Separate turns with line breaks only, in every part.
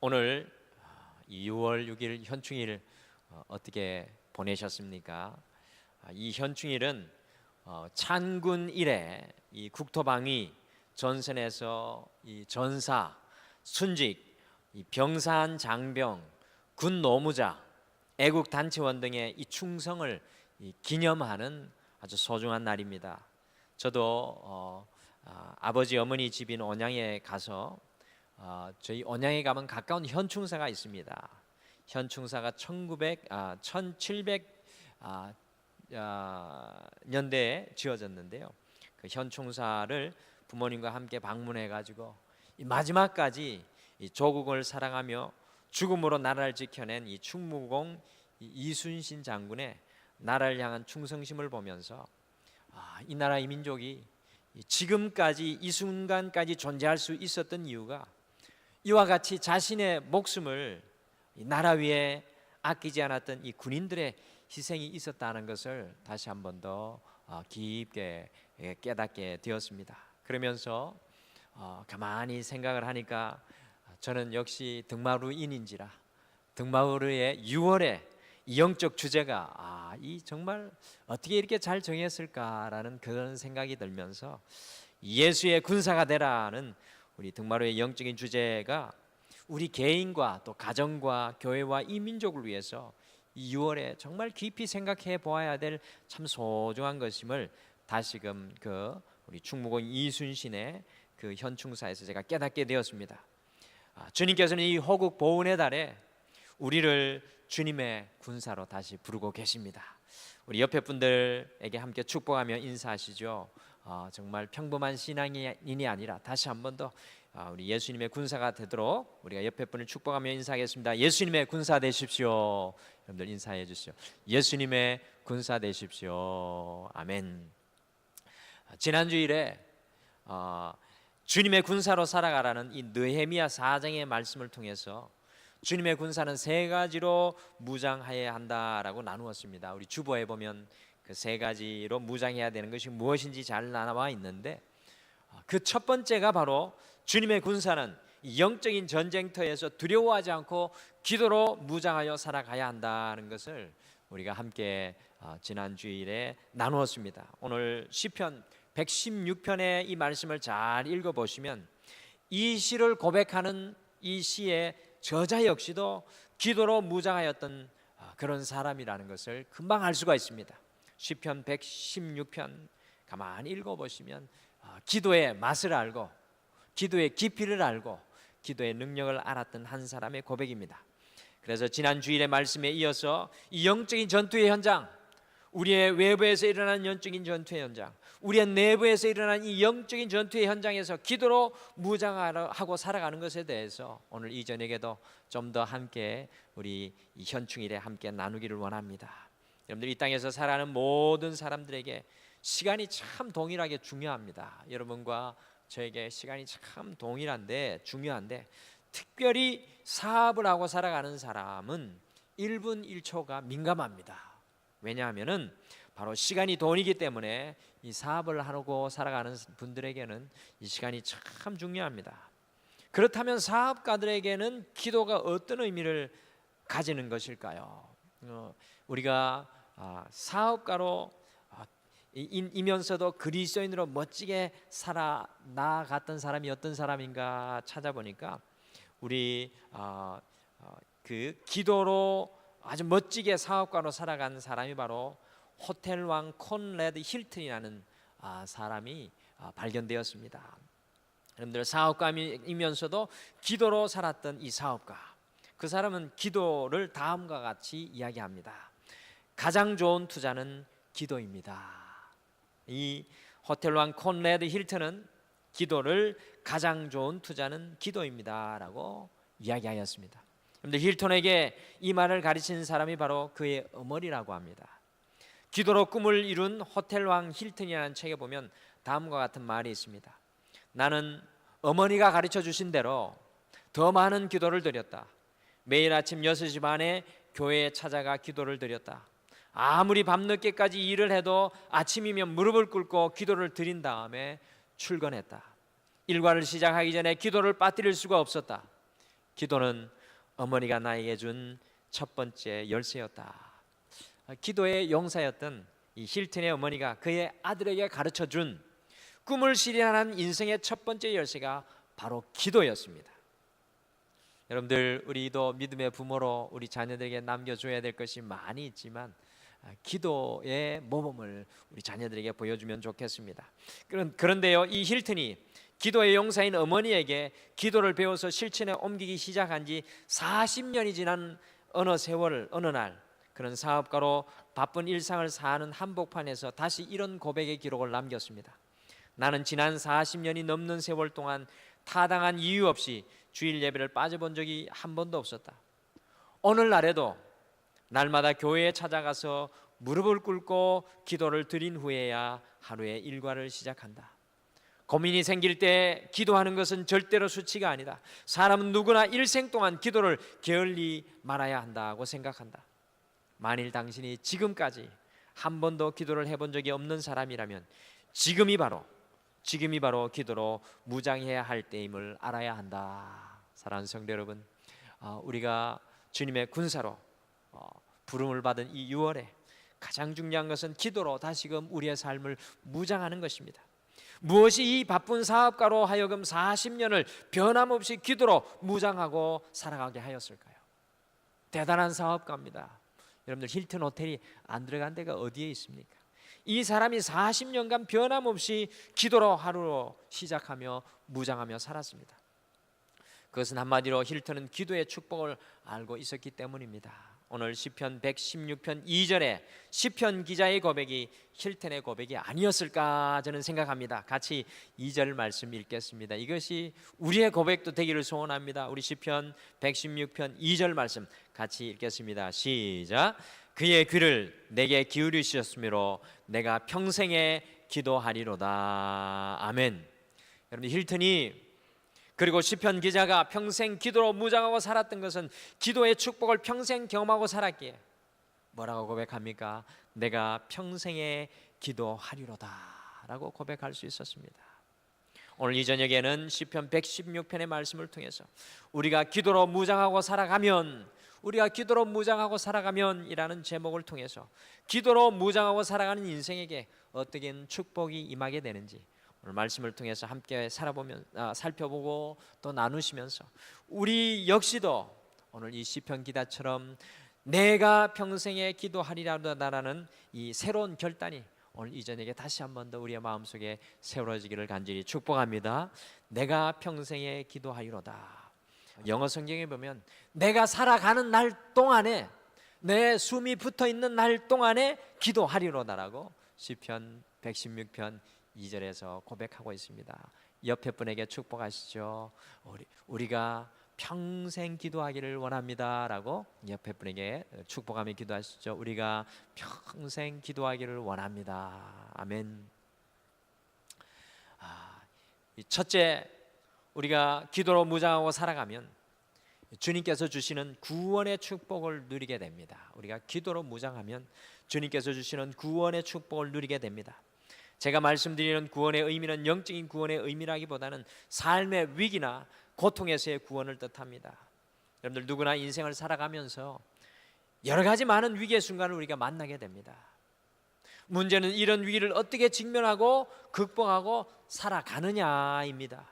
오늘 6월 6일 현충일 어떻게 보내셨습니까? 이 현충일은 찬군 이래 이 국토방위 전선에서 이 전사, 순직, 이 병사한 장병, 군 노무자, 애국 단체원 등의 이 충성을 기념하는 아주 소중한 날입니다. 저도 아버지 어머니 집인 온양에 가서 저희 온양에 가면 가까운 현충사가 있습니다. 현충사가 1700년대에 지어졌는데요. 그 현충사를 부모님과 함께 방문해 가지고 마지막까지 이 조국을 사랑하며 죽음으로 나라를 지켜낸 이 충무공 이순신 장군의 나라를 향한 충성심을 보면서 이 나라 이 민족이 지금까지 이 순간까지 존재할 수 있었던 이유가 이와 같이 자신의 목숨을 나라 위에 아끼지 않았던 이 군인들의 희생이 있었다는 것을 다시 한 번 더 깊게 깨닫게 되었습니다. 그러면서 가만히 생각을 하니까 저는 역시 등마루인인지라 등마루의 6월의 영적 주제가 이 정말 어떻게 이렇게 잘 정했을까라는 그런 생각이 들면서 예수의 군사가 되라는 우리 등마루의 영적인 주제가 우리 개인과 또 가정과 교회와 이 민족을 위해서 이 6월에 정말 깊이 생각해 보아야 될 참 소중한 것임을 다시금 우리 충무공 이순신의 그 현충사에서 제가 깨닫게 되었습니다. 주님께서는 이 호국 보훈의 달에 우리를 주님의 군사로 다시 부르고 계십니다. 우리 옆에 분들에게 함께 축복하며 인사하시죠. 정말 평범한 신앙인이 아니라 다시 한 번 더 우리 예수님의 군사가 되도록 우리가 옆에 분을 축복하며 인사하겠습니다. 예수님의 군사 되십시오. 여러분들 인사해 주시죠. 예수님의 군사 되십시오. 아멘. 지난 주일에 주님의 군사로 살아가라는 이 느헤미야 4장의 말씀을 통해서 주님의 군사는 세 가지로 무장해야 한다라고 나누었습니다. 우리 주보에 보면 그 세 가지로 무장해야 되는 것이 무엇인지 잘 나와 있는데 그 첫 번째가 바로 주님의 군사는 영적인 전쟁터에서 두려워하지 않고 기도로 무장하여 살아가야 한다는 것을 우리가 함께 지난 주일에 나누었습니다. 오늘 시편 116편의 이 말씀을 잘 읽어보시면 이 시를 고백하는 이 시의 저자 역시도 기도로 무장하였던 그런 사람이라는 것을 금방 알 수가 있습니다. 시편 116편 가만히 읽어보시면 기도의 맛을 알고 기도의 깊이를 알고 기도의 능력을 알았던 한 사람의 고백입니다. 그래서 지난 주일의 말씀에 이어서 이 영적인 전투의 현장, 우리의 외부에서 일어나는 영적인 전투의 현장, 우리의 내부에서 일어나는 이 영적인 전투의 현장에서 기도로 무장하고 살아가는 것에 대해서 오늘 이 저녁에도 좀 더 함께 우리 이 현충일에 함께 나누기를 원합니다. 여러분들 이 땅에서 살아가는 모든 사람들에게 시간이 참 동일하게 중요합니다. 여러분과 저에게 시간이 참 동일한데 중요한데 특별히 사업을 하고 살아가는 사람은 1분 1초가 민감합니다. 왜냐하면은 바로 시간이 돈이기 때문에 이 사업을 하고 살아가는 분들에게는 이 시간이 참 중요합니다. 그렇다면 사업가들에게는 기도가 어떤 의미를 가지는 것일까요? 우리가 사업가로 이면서도 그리스도인으로 멋지게 살아 나아갔던 사람이 어떤 사람인가 찾아보니까 우리 그 기도로 아주 멋지게 사업가로 살아간 사람이 바로 호텔왕 콘래드 힐튼이라는 사람이 발견되었습니다. 여러분들 사업가이면서도 기도로 살았던 이 사업가, 그 사람은 기도를 다음과 같이 이야기합니다. 가장 좋은 투자는 기도입니다. 이 호텔왕 콘래드 힐튼은 기도를 가장 좋은 투자는 기도입니다라고 이야기하였습니다. 그런데 힐튼에게 이 말을 가르친 사람이 바로 그의 어머니라고 합니다. 기도로 꿈을 이룬 호텔왕 힐튼이라는 책에 보면 다음과 같은 말이 있습니다. 나는 어머니가 가르쳐 주신 대로 더 많은 기도를 드렸다. 매일 아침 6시 반에 교회에 찾아가 기도를 드렸다. 아무리 밤늦게까지 일을 해도 아침이면 무릎을 꿇고 기도를 드린 다음에 출근했다. 일과를 시작하기 전에 기도를 빠뜨릴 수가 없었다. 기도는 어머니가 나에게 준 첫 번째 열쇠였다. 기도의 용사였던 이 힐튼의 어머니가 그의 아들에게 가르쳐준 꿈을 실현하는 인생의 첫 번째 열쇠가 바로 기도였습니다. 여러분들, 우리도 믿음의 부모로 우리 자녀들에게 남겨줘야 될 것이 많이 있지만 기도의 모범을 우리 자녀들에게 보여주면 좋겠습니다. 그런데요, 이 힐튼이 기도의 용사인 어머니에게 기도를 배워서 실천에 옮기기 시작한 지 40년이 지난 어느 날 그런 사업가로 바쁜 일상을 사는 한복판에서 다시 이런 고백의 기록을 남겼습니다. 나는 지난 40년이 넘는 세월 동안 타당한 이유 없이 주일 예배를 빠져본 적이 한 번도 없었다. 오늘날에도 날마다 교회에 찾아가서 무릎을 꿇고 기도를 드린 후에야 하루의 일과를 시작한다. 고민이 생길 때 기도하는 것은 절대로 수치가 아니다. 사람은 누구나 일생 동안 기도를 게을리 말아야 한다고 생각한다. 만일 당신이 지금까지 한 번도 기도를 해본 적이 없는 사람이라면 지금이 바로 기도로 무장해야 할 때임을 알아야 한다. 사랑하는 성도 여러분, 우리가 주님의 군사로 부름을 받은 이 6월에 가장 중요한 것은 기도로 다시금 우리의 삶을 무장하는 것입니다. 무엇이 이 바쁜 사업가로 하여금 40년을 변함없이 기도로 무장하고 살아가게 하였을까요? 대단한 사업가입니다. 여러분들, 힐튼 호텔이 안 들어간 데가 어디에 있습니까? 이 사람이 40년간 변함없이 기도로 하루로 시작하며 무장하며 살았습니다. 그것은 한마디로 힐튼은 기도의 축복을 알고 있었기 때문입니다. 오늘 시편 116편 2절에 시편 기자의 고백이 힐튼의 고백이 아니었을까 저는 생각합니다. 같이 2절 말씀 읽겠습니다. 이것이 우리의 고백도 되기를 소원합니다. 우리 시편 116편 2절 말씀 같이 읽겠습니다. 시작. 그의 귀를 내게 기울이셨으므로 내가 평생에 기도하리로다. 아멘. 여러분, 힐튼이 그리고 시편 기자가 평생 기도로 무장하고 살았던 것은 기도의 축복을 평생 경험하고 살았기에 뭐라고 고백합니까? 내가 평생에 기도하리로다 라고 고백할 수 있었습니다. 오늘 이 저녁에는 시편 116편의 말씀을 통해서 우리가 기도로 무장하고 살아가면 이라는 제목을 통해서 기도로 무장하고 살아가는 인생에게 어떻게 축복이 임하게 되는지 오늘 말씀을 통해서 함께 살펴보고 또 나누시면서 우리 역시도 오늘 이 시편 기자처럼 내가 평생에 기도하리라는 이 새로운 결단이 오늘 이 저녁에 다시 한 번 더 우리의 마음속에 세워지기를 간절히 축복합니다. 내가 평생에 기도하리로다. 영어 성경에 보면 내가 살아가는 날 동안에, 내 숨이 붙어있는 날 동안에 기도하리로다라고 시편 116편 2절에서 고백하고 있습니다. 옆에 분에게 축복하시죠. 우리가 평생 기도하기를 원합니다라고 옆에 분에게 축복하며 기도하시죠. 우리가 평생 기도하기를 원합니다. 아멘. 첫째, 우리가 기도로 무장하고 살아가면 주님께서 주시는 구원의 축복을 누리게 됩니다. 우리가 기도로 무장하면 주님께서 주시는 구원의 축복을 누리게 됩니다. 제가 말씀드리는 구원의 의미는 영적인 구원의 의미라기보다는 삶의 위기나 고통에서의 구원을 뜻합니다. 여러분들, 누구나 인생을 살아가면서 여러 가지 많은 위기의 순간을 우리가 만나게 됩니다. 문제는 이런 위기를 어떻게 직면하고 극복하고 살아가느냐입니다.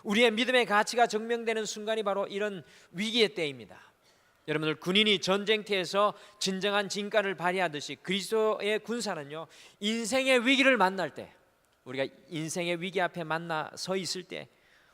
우리의 믿음의 가치가 증명되는 순간이 바로 이런 위기의 때입니다. 여러분들, 군인이 전쟁터에서 진정한 진가를 발휘하듯이 그리스도의 군사는요, 인생의 위기를 만날 때, 우리가 인생의 위기 앞에 만나 서 있을 때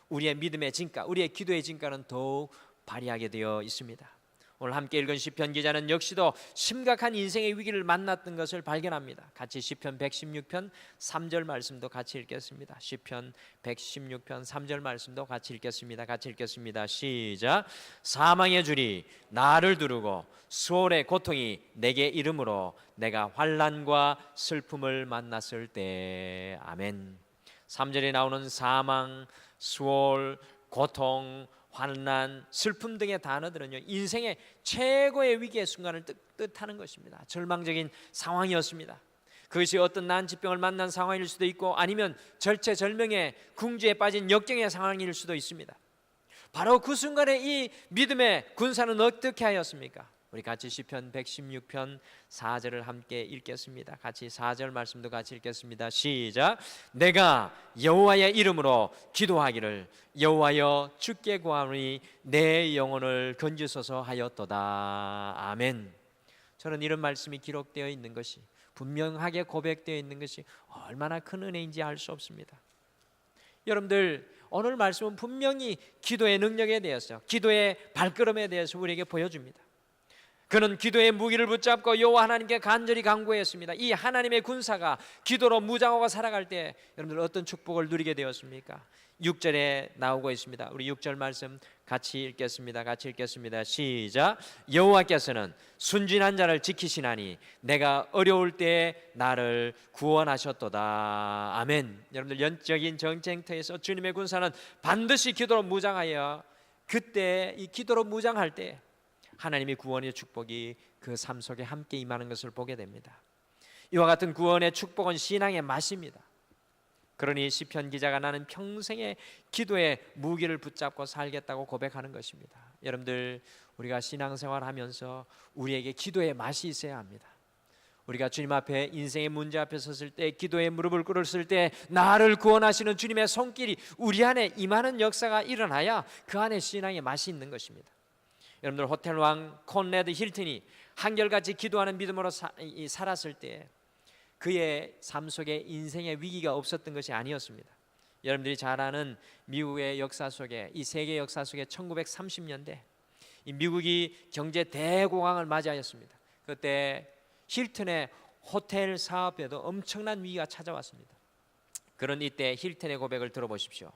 우리의 믿음의 진가, 우리의 기도의 진가는 더욱 발휘하게 되어 있습니다. 오늘 함께 읽은 시편 기자는 역시도 심각한 인생의 위기를 만났던 것을 발견합니다. 같이 시편 116편 3절 말씀도 같이 읽겠습니다. 시편 116편 3절 말씀도 같이 읽겠습니다. 같이 읽겠습니다. 시작. 사망의 줄이 나를 두르고 수월의 고통이 내게 이름으로 내가 환난과 슬픔을 만났을 때. 아멘. 3절에 나오는 사망, 수월, 고통, 환난, 슬픔 등의 단어들은요, 인생의 최고의 위기의 순간을 뜻하는 것입니다. 절망적인 상황이었습니다. 그것이 어떤 난치병을 만난 상황일 수도 있고 아니면 절체절명의 궁지에 빠진 역경의 상황일 수도 있습니다. 바로 그 순간에 이 믿음의 군사는 어떻게 하였습니까? 우리 같이 시편 116편 4절을 함께 읽겠습니다. 같이 4절 말씀도 같이 읽겠습니다. 시작. 내가 여호와의 이름으로 기도하기를 여호와여 주께 구하노니 내 영혼을 건지소서 하였도다. 아멘. 저는 이런 말씀이 기록되어 있는 것이, 분명하게 고백되어 있는 것이 얼마나 큰 은혜인지 알 수 없습니다. 여러분들, 오늘 말씀은 분명히 기도의 능력에 대해서, 기도의 발걸음에 대해서 우리에게 보여줍니다. 그는 기도의 무기를 붙잡고 여호와 하나님께 간절히 간구했습니다. 이 하나님의 군사가 기도로 무장하고 살아갈 때 여러분들 어떤 축복을 누리게 되었습니까? 6절에 나오고 있습니다. 우리 6절 말씀 같이 읽겠습니다. 같이 읽겠습니다. 시작. 여호와께서는 순진한 자를 지키시나니 내가 어려울 때에 나를 구원하셨도다. 아멘. 여러분들, 영적인 전쟁터에서 주님의 군사는 반드시 기도로 무장하여, 그때 이 기도로 무장할 때 하나님의 구원의 축복이 그 삶 속에 함께 임하는 것을 보게 됩니다. 이와 같은 구원의 축복은 신앙의 맛입니다. 그러니 시편 기자가 나는 평생의 기도의 무기를 붙잡고 살겠다고 고백하는 것입니다. 여러분들, 우리가 신앙생활하면서 우리에게 기도의 맛이 있어야 합니다. 우리가 주님 앞에 인생의 문제 앞에 섰을 때, 기도의 무릎을 꿇었을 때 나를 구원하시는 주님의 손길이 우리 안에 임하는 역사가 일어나야 그 안에 신앙의 맛이 있는 것입니다. 여러분들, 호텔왕 콘래드 힐튼이 한결같이 기도하는 믿음으로 살았을 때 그의 삶 속에 인생의 위기가 없었던 것이 아니었습니다. 여러분들이 잘 아는 미국의 역사 속에, 이 세계 역사 속에 1930년대 이 미국이 경제 대공황을 맞이하였습니다. 그때 힐튼의 호텔 사업에도 엄청난 위기가 찾아왔습니다. 그런 이때 힐튼의 고백을 들어보십시오.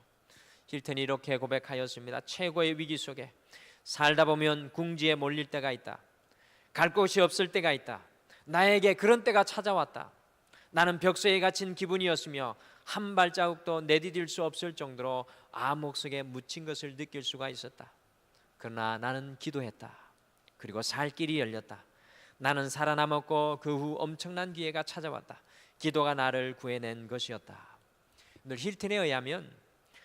힐튼이 이렇게 고백하였습니다. 최고의 위기 속에 살다 보면 궁지에 몰릴 때가 있다. 갈 곳이 없을 때가 있다. 나에게 그런 때가 찾아왔다. 나는 벽서에 갇힌 기분이었으며 한 발자국도 내디딜 수 없을 정도로 암흑 속에 묻힌 것을 느낄 수가 있었다. 그러나 나는 기도했다. 그리고 살 길이 열렸다. 나는 살아남았고 그 후 엄청난 기회가 찾아왔다. 기도가 나를 구해낸 것이었다. 늘 힐튼에 의하면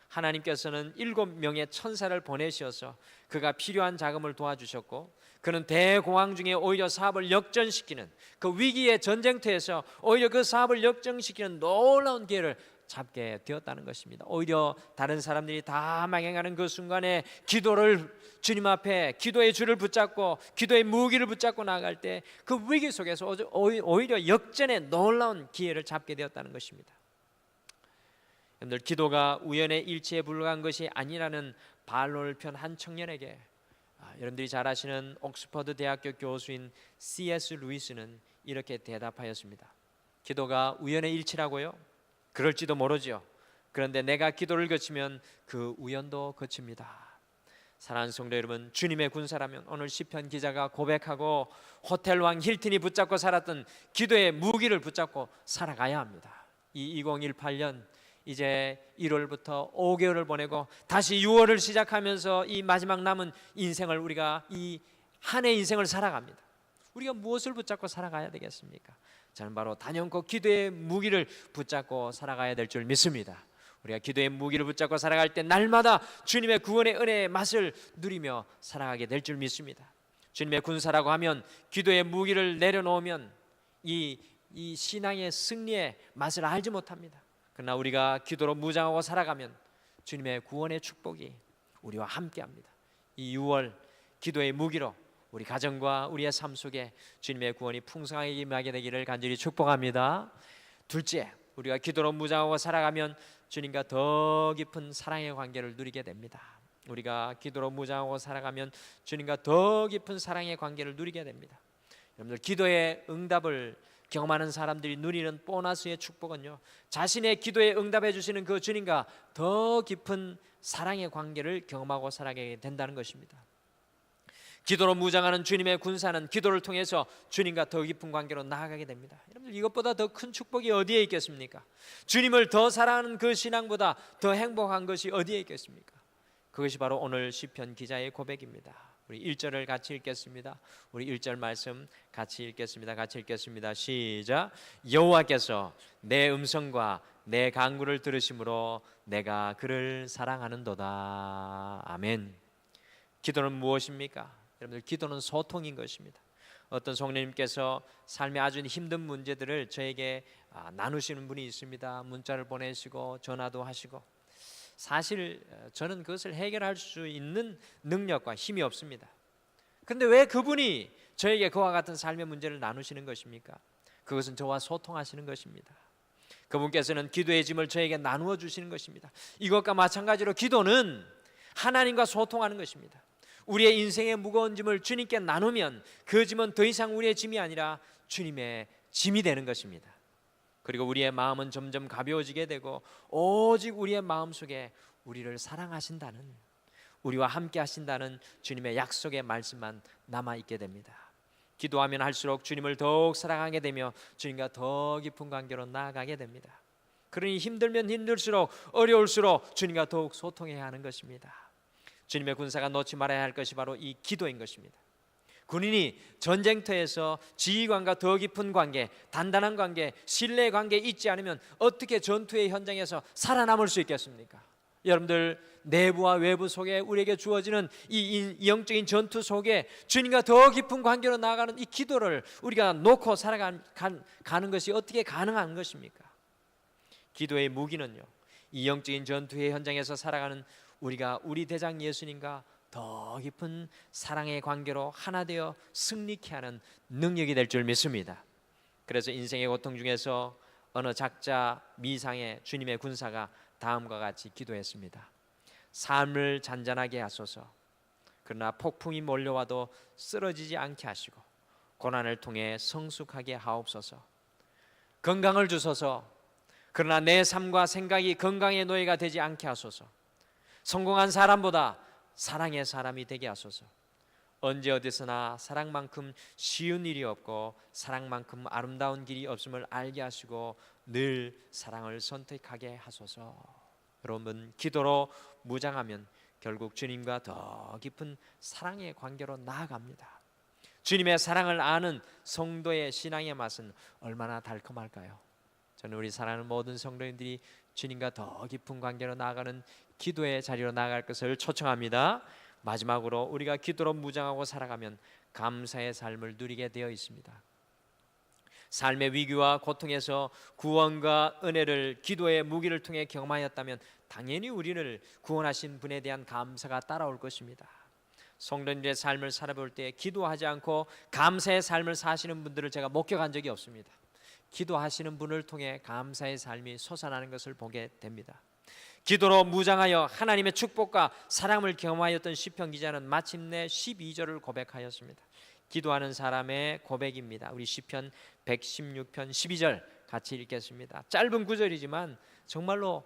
하나님께서는 7명의 천사를 보내셔서 그가 필요한 자금을 도와주셨고, 그는 대공황 중에 오히려 사업을 역전시키는, 그 위기의 전쟁터에서 오히려 그 사업을 역전시키는 놀라운 기회를 잡게 되었다는 것입니다. 오히려 다른 사람들이 다 망해가는 그 순간에 기도를, 주님 앞에 기도의 줄을 붙잡고 기도의 무기를 붙잡고 나아갈 때 그 위기 속에서 오히려 역전의 놀라운 기회를 잡게 되었다는 것입니다. 여러분들, 기도가 우연의 일치에 불과한 것이 아니라는 반론을 편 한 청년에게 여러분들이 잘 아시는 옥스퍼드 대학교 교수인 C.S. 루이스는 이렇게 대답하였습니다. 기도가 우연의 일치라고요? 그럴지도 모르죠. 그런데 내가 기도를 거치면 그 우연도 거칩니다. 사랑하는 성도 여러분, 주님의 군사라면 오늘 시편 기자가 고백하고 호텔왕 힐튼이 붙잡고 살았던 기도의 무기를 붙잡고 살아가야 합니다. 이 2018년 이제 1월부터 5개월을 보내고 다시 6월을 시작하면서 이 마지막 남은 인생을, 우리가 이 한 해 인생을 살아갑니다. 우리가 무엇을 붙잡고 살아가야 되겠습니까? 저는 바로 단연코 기도의 무기를 붙잡고 살아가야 될 줄 믿습니다. 우리가 기도의 무기를 붙잡고 살아갈 때 날마다 주님의 구원의 은혜의 맛을 누리며 살아가게 될 줄 믿습니다. 주님의 군사라고 하면 기도의 무기를 내려놓으면 이 신앙의 승리의 맛을 알지 못합니다. 그러나 우리가 기도로 무장하고 살아가면 주님의 구원의 축복이 우리와 함께합니다. 이 6월 기도의 무기로 우리 가정과 우리의 삶 속에 주님의 구원이 풍성하게 임하게 되기를 간절히 축복합니다. 둘째, 우리가 기도로 무장하고 살아가면 주님과 더 깊은 사랑의 관계를 누리게 됩니다. 우리가 기도로 무장하고 살아가면 주님과 더 깊은 사랑의 관계를 누리게 됩니다. 여러분들, 기도의 응답을 경험하는 사람들이 누리는 보너스의 축복은요, 자신의 기도에 응답해 주시는 그 주님과 더 깊은 사랑의 관계를 경험하고 살아가게 된다는 것입니다. 기도로 무장하는 주님의 군사는 기도를 통해서 주님과 더 깊은 관계로 나아가게 됩니다. 여러분들, 이것보다 더 큰 축복이 어디에 있겠습니까? 주님을 더 사랑하는 그 신앙보다 더 행복한 것이 어디에 있겠습니까? 그것이 바로 오늘 시편 기자의 고백입니다. 우리 1절을 같이 읽겠습니다. 우리 1절 말씀 같이 읽겠습니다. 같이 읽겠습니다. 시작. 여호와께서 내 음성과 내 간구를 들으심으로 내가 그를 사랑하는도다. 아멘. 기도는 무엇입니까? 여러분들, 기도는 소통인 것입니다. 어떤 성령님께서 삶의 아주 힘든 문제들을 저에게 나누시는 분이 있습니다. 문자를 보내시고 전화도 하시고, 사실 저는 그것을 해결할 수 있는 능력과 힘이 없습니다. 그런데 왜 그분이 저에게 그와 같은 삶의 문제를 나누시는 것입니까? 그것은 저와 소통하시는 것입니다. 그분께서는 기도의 짐을 저에게 나누어 주시는 것입니다. 이것과 마찬가지로 기도는 하나님과 소통하는 것입니다. 우리의 인생의 무거운 짐을 주님께 나누면 그 짐은 더 이상 우리의 짐이 아니라 주님의 짐이 되는 것입니다. 그리고 우리의 마음은 점점 가벼워지게 되고, 오직 우리의 마음속에 우리를 사랑하신다는, 우리와 함께 하신다는 주님의 약속의 말씀만 남아있게 됩니다. 기도하면 할수록 주님을 더욱 사랑하게 되며 주님과 더 깊은 관계로 나아가게 됩니다. 그러니 힘들면 힘들수록, 어려울수록 주님과 더욱 소통해야 하는 것입니다. 주님의 군사가 놓지 말아야 할 것이 바로 이 기도인 것입니다. 군인이 전쟁터에서 지휘관과 더 깊은 관계, 단단한 관계, 신뢰의 관계에 있지 않으면 어떻게 전투의 현장에서 살아남을 수 있겠습니까? 여러분들, 내부와 외부 속에 우리에게 주어지는 이 영적인 전투 속에 주님과 더 깊은 관계로 나아가는 이 기도를 우리가 놓고 살아가는 것이 어떻게 가능한 것입니까? 기도의 무기는요, 이 영적인 전투의 현장에서 살아가는 우리가 우리 대장 예수님과 더 깊은 사랑의 관계로 하나 되어 승리케 하는 능력이 될 줄 믿습니다. 그래서 인생의 고통 중에서 어느 작자 미상의 주님의 군사가 다음과 같이 기도했습니다. 삶을 잔잔하게 하소서. 그러나 폭풍이 몰려와도 쓰러지지 않게 하시고 고난을 통해 성숙하게 하옵소서. 건강을 주소서. 그러나 내 삶과 생각이 건강의 노예가 되지 않게 하소서. 성공한 사람보다 사랑의 사람이 되게 하소서. 언제 어디서나 사랑만큼 쉬운 일이 없고 사랑만큼 아름다운 길이 없음을 알게 하시고 늘 사랑을 선택하게 하소서. 여러분, 기도로 무장하면 결국 주님과 더 깊은 사랑의 관계로 나아갑니다. 주님의 사랑을 아는 성도의 신앙의 맛은 얼마나 달콤할까요? 저는 우리 사랑하는 모든 성도님들이 주님과 더 깊은 관계로 나아가는 기도의 자리로 나아갈 것을 초청합니다. 마지막으로 우리가 기도로 무장하고 살아가면 감사의 삶을 누리게 되어 있습니다. 삶의 위기와 고통에서 구원과 은혜를 기도의 무기를 통해 경험하였다면 당연히 우리를 구원하신 분에 대한 감사가 따라올 것입니다. 성도님들의 삶을 살아볼 때 기도하지 않고 감사의 삶을 사시는 분들을 제가 목격한 적이 없습니다. 기도하시는 분을 통해 감사의 삶이 솟아나는 것을 보게 됩니다. 기도로 무장하여 하나님의 축복과 사랑을 경험하였던 시편 기자는 마침내 12절을 고백하였습니다. 기도하는 사람의 고백입니다. 우리 시편 116편 12절 같이 읽겠습니다. 짧은 구절이지만 정말로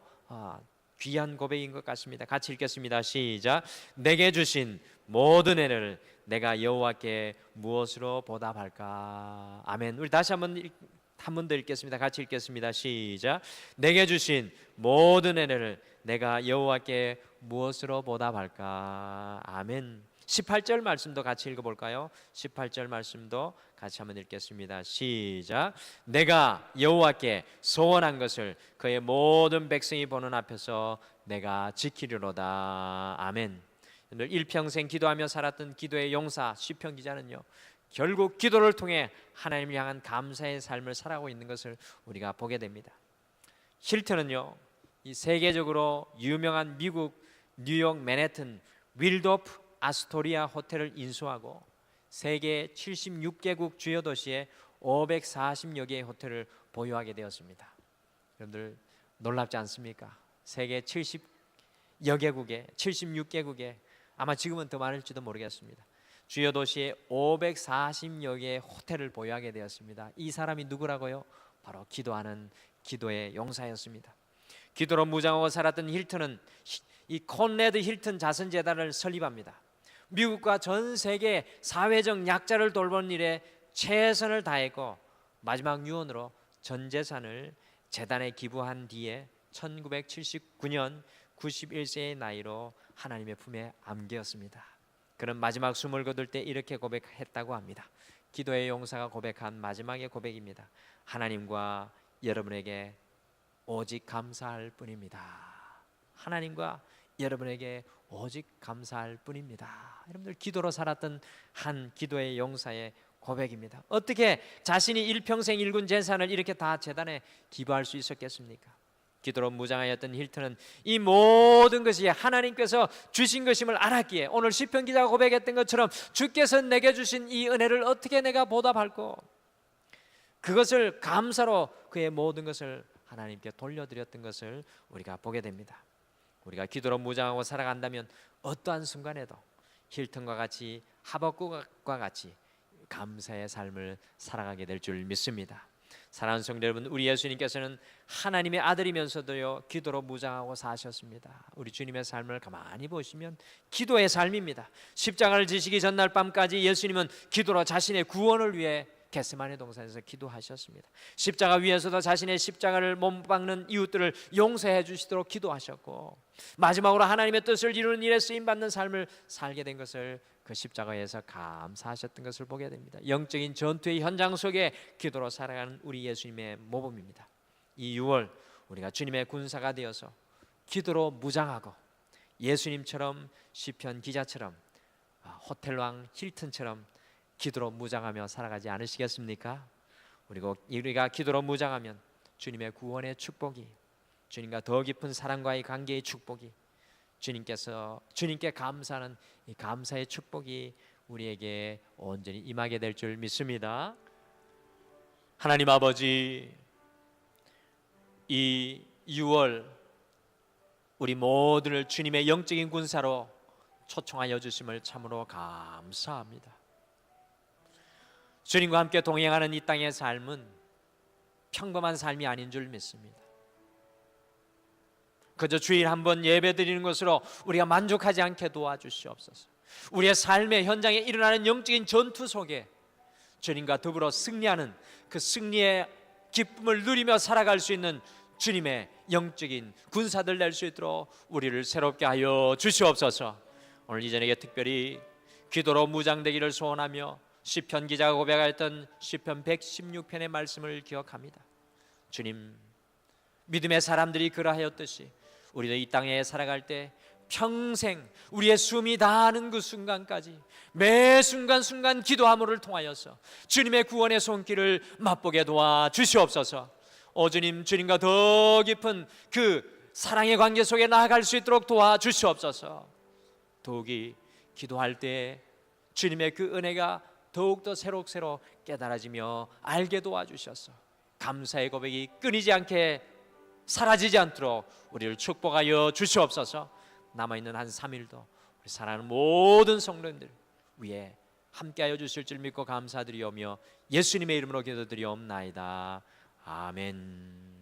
귀한 고백인 것 같습니다. 같이 읽겠습니다. 시작. 내게 주신 모든 애를 내가 여호와께 무엇으로 보답할까? 아멘. 우리 다시 한 번 더 읽겠습니다. 같이 읽겠습니다. 시작. 내게 주신 모든 은혜를 내가 여호와께 무엇으로 보답할까? 아멘. 18절 말씀도 같이 읽어볼까요? 18절 말씀도 같이 한번 읽겠습니다. 시작. 내가 여호와께 소원한 것을 그의 모든 백성이 보는 앞에서 내가 지키리로다. 아멘. 일평생 기도하며 살았던 기도의 용사 시편 기자는요, 결국 기도를 통해 하나님을 향한 감사의 삶을 살아가고 있는 것을 우리가 보게 됩니다. 힐튼은요, 이 세계적으로 유명한 미국 뉴욕 맨해튼 윌도프 아스토리아 호텔을 인수하고 세계 76개국 주요 도시에 540여 개의 호텔을 보유하게 되었습니다. 여러분들 놀랍지 않습니까? 세계 70여 개국에 76개국에 아마 지금은 더 많을지도 모르겠습니다. 주요 도시에 540여 개의 호텔을 보유하게 되었습니다. 이 사람이 누구라고요? 바로 기도하는 기도의 용사였습니다. 기도로 무장하고 살았던 힐튼은 이 콘레드 힐튼 자선재단을 설립합니다. 미국과 전 세계 사회적 약자를 돌보는 일에 최선을 다했고 마지막 유언으로 전 재산을 재단에 기부한 뒤에 1979년 91세의 나이로 하나님의 품에 안기었습니다. 그는 마지막 숨을 거둘 때 이렇게 고백했다고 합니다. 기도의 용사가 고백한 마지막의 고백입니다. 하나님과 여러분에게 오직 감사할 뿐입니다. 하나님과 여러분에게 오직 감사할 뿐입니다. 여러분들 기도로 살았던 한 기도의 용사의 고백입니다. 어떻게 자신이 일평생 일군 재산을 이렇게 다 재단에 기부할 수 있었겠습니까? 기도로 무장하였던 힐튼은 이 모든 것이 하나님께서 주신 것임을 알았기에 오늘 시편 기자가 고백했던 것처럼 주께서 내게 주신 이 은혜를 어떻게 내가 보답할꼬, 그것을 감사로 그의 모든 것을 하나님께 돌려드렸던 것을 우리가 보게 됩니다. 우리가 기도로 무장하고 살아간다면 어떠한 순간에도 힐튼과 같이, 하박국과 같이 감사의 삶을 살아가게 될 줄 믿습니다. 사랑하는 성도 여러분, 우리 예수님께서는 하나님의 아들이면서도요 기도로 무장하고 사셨습니다. 우리 주님의 삶을 가만히 보시면 기도의 삶입니다. 십자가를 지시기 전날 밤까지 예수님은 기도로 자신의 구원을 위해 겟세마네 동산에서 기도하셨습니다. 십자가 위에서도 자신의 십자가를 못 박는 이웃들을 용서해 주시도록 기도하셨고, 마지막으로 하나님의 뜻을 이루는 일에 쓰임받는 삶을 살게 된 것을 그 십자가에서 감사하셨던 것을 보게 됩니다. 영적인 전투의 현장 속에 기도로 살아가는 우리 예수님의 모범입니다. 이 6월 우리가 주님의 군사가 되어서 기도로 무장하고 예수님처럼, 시편 기자처럼, 호텔왕 힐튼처럼 기도로 무장하며 살아가지 않으시겠습니까? 그리고 우리가 기도로 무장하면 주님의 구원의 축복이, 주님과 더 깊은 사랑과의 관계의 축복이, 주님께 감사하는 이 감사의 축복이 우리에게 온전히 임하게 될 줄 믿습니다. 하나님 아버지, 이 6월 우리 모두를 주님의 영적인 군사로 초청하여 주심을 참으로 감사합니다. 주님과 함께 동행하는 이 땅의 삶은 평범한 삶이 아닌 줄 믿습니다. 그저 주일 한번 예배 드리는 것으로 우리가 만족하지 않게 도와주시옵소서. 우리의 삶의 현장에 일어나는 영적인 전투 속에 주님과 더불어 승리하는 그 승리의 기쁨을 누리며 살아갈 수 있는 주님의 영적인 군사들 될 수 있도록 우리를 새롭게 하여 주시옵소서. 오늘 이 저녁에 특별히 기도로 무장되기를 소원하며 시편 기자가 고백하였던 시편 116편의 말씀을 기억합니다. 주님, 믿음의 사람들이 그러하였듯이 우리도 이 땅에 살아갈 때 평생 우리의 숨이 다하는 그 순간까지 매 순간순간 기도함을 통하여서 주님의 구원의 손길을 맛보게 도와 주시옵소서. 오 주님, 주님과 더 깊은 그 사랑의 관계 속에 나아갈 수 있도록 도와 주시옵소서. 더욱이 기도할 때 주님의 그 은혜가 더욱더 새록새록 깨달아지며 알게 도와주셔서 감사의 고백이 끊이지 않게 사라지지 않도록 우리를 축복하여 주시옵소서. 남아있는 한 3일도 우리 사랑하는 모든 성도님들 위에 함께하여 주실 줄 믿고 감사드리오며 예수님의 이름으로 기도드리옵나이다. 아멘.